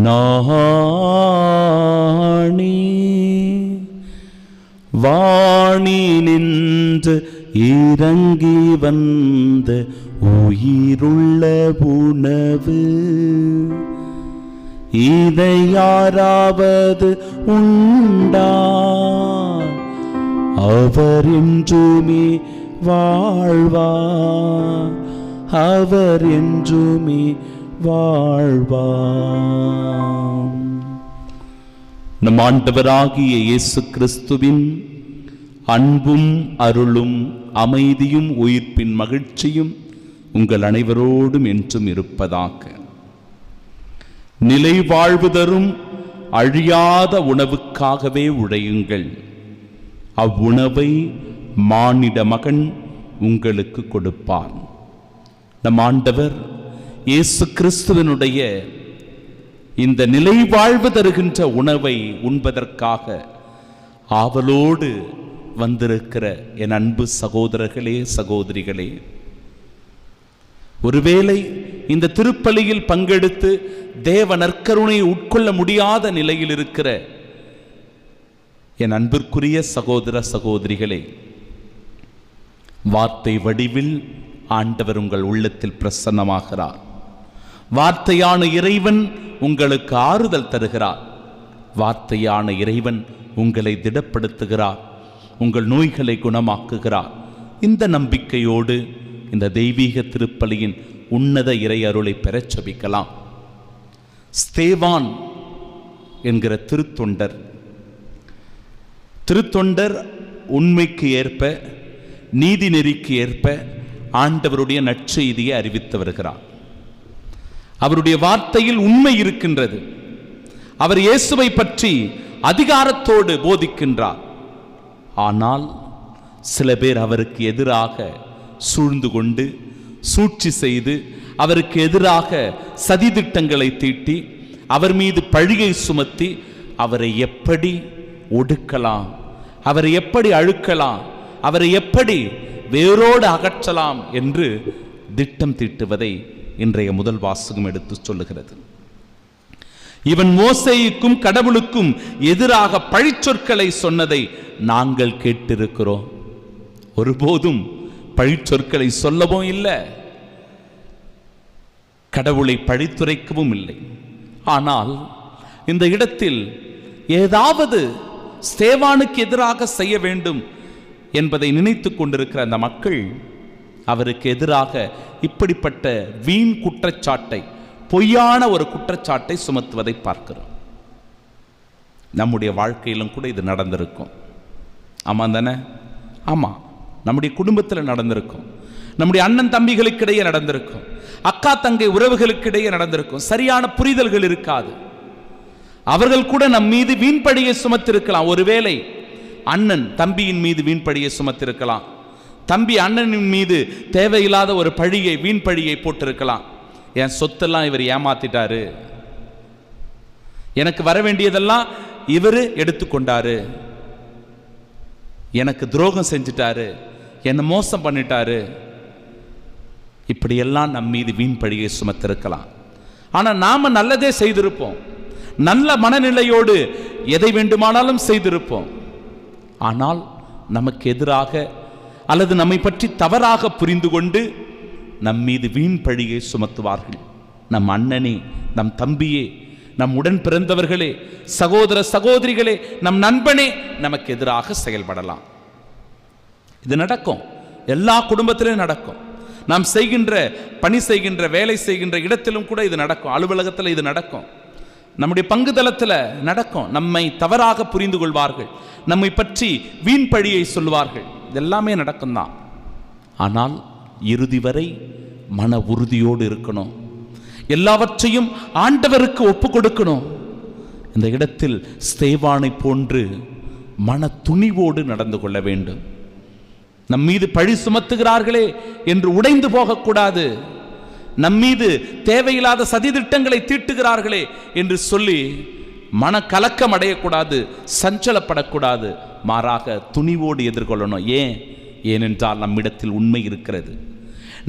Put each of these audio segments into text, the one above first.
நாணி வாணி நின்று இறங்கி வந்த உயிருள்ள உணவு, இதை யாராவது உண்டா? அவர் என்றுமே வாழ்வார், அவர் என்றுமே வாழ்வார். நம் ஆண்டவராகிய இயேசு கிறிஸ்துவின் அன்பும் அருளும் அமைதியும் உயிர்ப்பின் மகிழ்ச்சியும் உங்கள் அனைவரோடும் என்றும் இருப்பதாக. நிலை வாழ்வு தரும் அழியாத உணவுக்காகவே உழையுங்கள், அவ்வுணவை மானிட மகன் உங்களுக்கு கொடுப்பார். நம் ஆண்டவர் இயேசு கிறிஸ்துவினுடைய இந்த நிலை வாழ்வு தருகின்ற உணவை உண்பதற்காக ஆவலோடு வந்திருக்கிற என் அன்பு சகோதரர்களே, சகோதரிகளே, ஒருவேளை இந்த திருப்பலியில் பங்கெடுத்து தேவ நற்கருணையை உட்கொள்ள முடியாத நிலையில் இருக்கிற என் அன்பிற்குரிய சகோதர சகோதரிகளே, வார்த்தை வடிவில் ஆண்டவர் உங்கள் உள்ளத்தில் பிரசன்னமாகிறார். வார்த்தையான இறைவன் உங்களுக்கு ஆறுதல் தருகிறார். வார்த்தையான இறைவன் உங்களை திடப்படுத்துகிறார், உங்கள் நோய்களை குணமாக்குகிறார். இந்த நம்பிக்கையோடு இந்த தெய்வீக திருப்பலியின் உன்னத இறை அருளை பெறச் செபிக்கலாம். ஸ்தேவான் என்கிற திருத்தொண்டர் உண்மைக்கு ஏற்ப, நீதி நெறிக்கு ஏற்ப ஆண்டவருடைய நற்செய்தியை அறிவித்து வருகிறார். அவருடைய வார்த்தையில் உண்மை இருக்கின்றது. அவர் இயேசுவை பற்றி அதிகாரத்தோடு போதிக்கின்றார். ஆனால் சில பேர் அவருக்கு எதிராக சூழ்ந்து கொண்டு சூழ்ச்சி செய்து அவருக்கு எதிராக சதித்திட்டங்களை தீட்டி அவர் மீது பழியை சுமத்தி அவரை எப்படி ஒடுக்கலாம், அவரை எப்படி அழுக்கலாம், அவரை எப்படி வேரோடு அகற்றலாம் என்று திட்டம் தீட்டுவதை இன்றைய முதல் வாசகம் எடுத்து சொல்லுகிறது. இவன் மோசேயுக்கும் கடவுளுக்கும் எதிராக பழிச்சொற்களை சொன்னதை நாங்கள் கேட்டிருக்கிறோம். ஒருபோதும் பழிச்சொற்களை சொல்லவும் இல்லை, கடவுளை பழித்துரைக்கவும் இல்லை. ஆனால் இந்த இடத்தில் ஏதாவது ஸ்தேவானுக்கு எதிராக செய்ய வேண்டும் என்பதை நினைத்து கொண்டிருக்கிற அந்த மக்கள் அவருக்கு எதிராக இப்படிப்பட்ட வீண் குற்றச்சாட்டை, பொய்யான ஒரு குற்றச்சாட்டை சுமத்துவதை பார்க்கிறோம். நம்முடைய வாழ்க்கையிலும் கூட இது நடந்திருக்கும். ஆமாம் தானே? ஆமாம், நம்முடைய குடும்பத்தில் நடந்திருக்கும், நம்முடைய அண்ணன் தம்பிகளுக்கிடையே நடந்திருக்கும், அக்கா தங்கை உறவுகளுக்கிடையே நடந்திருக்கும். சரியான புரிதல்கள் இருக்காது. அவர்கள் கூட நம் மீது வீண்பழியை சுமத்திருக்கலாம். ஒருவேளை அண்ணன் தம்பியின் மீது வீண்பழியை சுமத்திருக்கலாம், தம்பி அண்ணனின் மீது தேவையில்லாத ஒரு பழியை, வீண் பழியை போட்டிருக்கலாம். என் சொத்தெல்லாம் இவர் ஏமாத்திட்டாரு, எனக்கு வர வேண்டியதெல்லாம் இவர் எடுத்துக்கொண்டாரு, எனக்கு துரோகம் செஞ்சிட்டாரு, என்னை மோசம் பண்ணிட்டாரு, இப்படியெல்லாம் நம் மீது வீண் பழியை சுமத்திருக்கலாம். ஆனால் நாம நல்லதே செய்திருப்போம், நல்ல மனநிலையோடு எதை வேண்டுமானாலும் செய்திருப்போம். ஆனால் நமக்கு எதிராக அல்லது நம்மை பற்றி தவறாக புரிந்து கொண்டு நம் மீது வீண் பழியை சுமத்துவார்கள். நம் அண்ணனே, நம் தம்பியே, நம் உடன் பிறந்தவர்களே, சகோதர சகோதரிகளே, நம் நண்பனே நமக்கு எதிராக செயல்படலாம். இது நடக்கும், எல்லா குடும்பத்திலும் நடக்கும். நாம் செய்கின்ற பணி செய்கின்ற வேலை செய்கின்ற இடத்திலும் கூட இது நடக்கும். அலுவலகத்தில் இது நடக்கும், நம்முடைய பங்குதளத்தில் நடக்கும். நம்மை தவறாக புரிந்து கொள்வார்கள், நம்மை பற்றி வீண் பழியை சொல்வார்கள். இதெல்லாமே நடக்கும் தான். ஆனால் இறுதி வரை மன உறுதியோடு இருக்கணும், எல்லாவற்றையும் ஆண்டவருக்கு ஒப்பு கொடுக்கணும். இந்த இடத்தில் ஸ்தேவானை போன்று மன துணிவோடு நடந்து கொள்ள வேண்டும். நம் மீது பழி சுமத்துகிறார்களே என்று உடைந்து போகக்கூடாது. நம் மீது தேவையில்லாத சதித்திட்டங்களை தீட்டுகிறார்களே என்று சொல்லி மன கலக்கம் அடையக்கூடாது, சஞ்சலப்படக்கூடாது. மாறாக துணிவோடு எதிர்கொள்ளணும். ஏனென்றால் நம்மிடத்தில் உண்மை இருக்கிறது,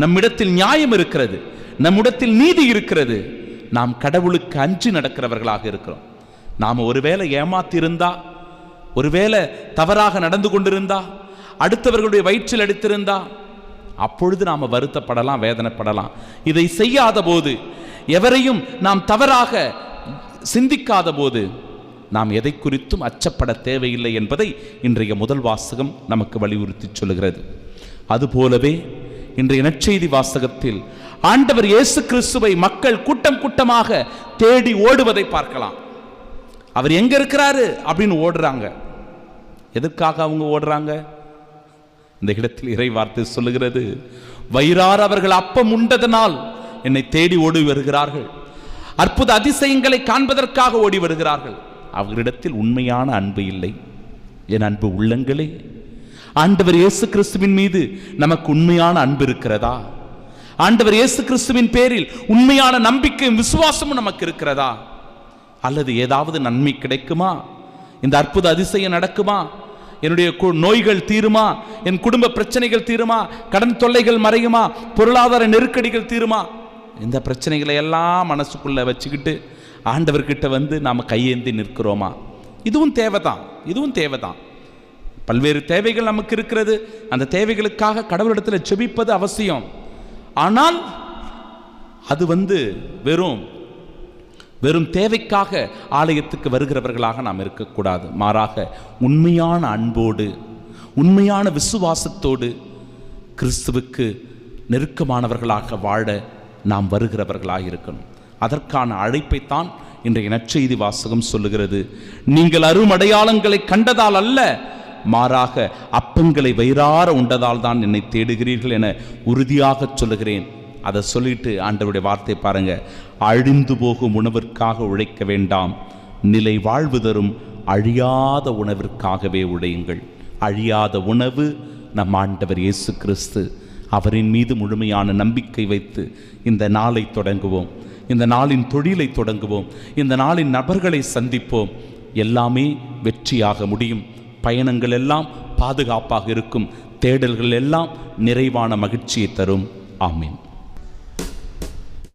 நம்மிடத்தில் நியாயம் இருக்கிறது, நம்மிடத்தில் நீதி இருக்கிறது. நாம் கடவுளுக்கு அஞ்சி நடக்கிறவர்களாக இருக்கிறோம். நாம் ஒருவேளை ஏமாத்திருந்தா, ஒருவேளை தவறாக நடந்து கொண்டிருந்தா, அடுத்தவர்களுடைய வயிற்றில் அடித்திருந்தா, அப்பொழுது நாம் வருத்தப்படலாம், வேதனைப்படலாம். இதை செய்யாத போது, எவரையும் நாம் தவறாக சிந்திக்காத போது நாம் எதை குறித்தும் அச்சப்பட தேவையில்லை என்பதை இன்றைய முதல் வாசகம் நமக்கு வலியுறுத்தி சொல்லுகிறது. அதுபோலவே இன்றைய நற்செய்தி வாசகத்தில் ஆண்டவர் இயேசு கிறிஸ்துவை மக்கள் கூட்டம் கூட்டமாக தேடி ஓடுவதை பார்க்கலாம். அவர் எங்க இருக்கிறாரு அப்படின்னு ஓடுறாங்க. எதற்காக அவங்க ஓடுறாங்க? இந்த இடத்தில் இறை வார்த்தை சொல்லுகிறது, வயிறார அவர்கள் அப்பம் உண்டதனால் என்னை தேடி ஓடி வருகிறார்கள். அற்புத அதிசயங்களை காண்பதற்காக ஓடி வருகிறார்கள். அவர்களிடத்தில் உண்மையான அன்பு இல்லை. என் அன்பு உள்ளங்களே, ஆண்டவர் இயேசு கிறிஸ்துவின் மீது நமக்கு உண்மையான அன்பு இருக்கிறதா? ஆண்டவர் இயேசு கிறிஸ்துவின் பேரில் உண்மையான நம்பிக்கையும் விசுவாசமும் நமக்கு இருக்கிறதா? அல்லது ஏதாவது நன்மை கிடைக்குமா? இந்த அற்புத அதிசயம் நடக்குமா? என்னுடைய நோய்கள் தீருமா? என் குடும்ப பிரச்சனைகள் தீருமா? கடன் தொல்லைகள் மறையுமா? பொருளாதார நெருக்கடிகள் தீருமா? இந்த பிரச்சனைகளை எல்லாம் மனசுக்குள்ள வச்சுக்கிட்டு ஆண்டவர்கிட்ட வந்து நாம் கையேந்தி நிற்கிறோமா? இதுவும் தேவைதான். பல்வேறு தேவைகள் நமக்கு இருக்கிறது. அந்த தேவைகளுக்காக கடவுளிடத்தில் செபிப்பது அவசியம். ஆனால் அது வெறும் தேவைக்காக ஆலயத்துக்கு வருகிறவர்களாக நாம் இருக்கக்கூடாது. மாறாக உண்மையான அன்போடு, உண்மையான விசுவாசத்தோடு கிறிஸ்துவுக்கு நெருக்கமானவர்களாக வாழ நாம் வருகிறவர்களாக இருக்கணும். அதற்கான அழைப்பைத்தான் இன்றைய நற்செய்தி வாசகம் சொல்லுகிறது. நீங்கள் அருமடையாளங்களை கண்டதால் அல்ல, மாறாக அப்பங்களை வயிறார உண்டதால் தான் என்னை தேடுகிறீர்கள் என உறுதியாக சொல்லுகிறேன். அதை சொல்லிட்டு ஆண்டவருடைய வார்த்தை பாருங்க, அழிந்து போகும் உணவிற்காக உழைக்க வேண்டாம், நிலை வாழ்வு தரும் அழியாத உணவிற்காகவே உழையுங்கள். அழியாத உணவு நம் ஆண்டவர் இயேசு கிறிஸ்து. அவரின் மீது முழுமையான நம்பிக்கை வைத்து இந்த நாளை தொடங்குவோம். இந்த நாளின் தொழிலை தொடங்குவோம். இந்த நாளின் நபர்களை சந்திப்போம். எல்லாமே வெற்றியாக முடியும். பயணங்கள் எல்லாம் பாதுகாப்பாக இருக்கும். தேடல்கள் எல்லாம் நிறைவான மகிழ்ச்சியை தரும். ஆமீன்.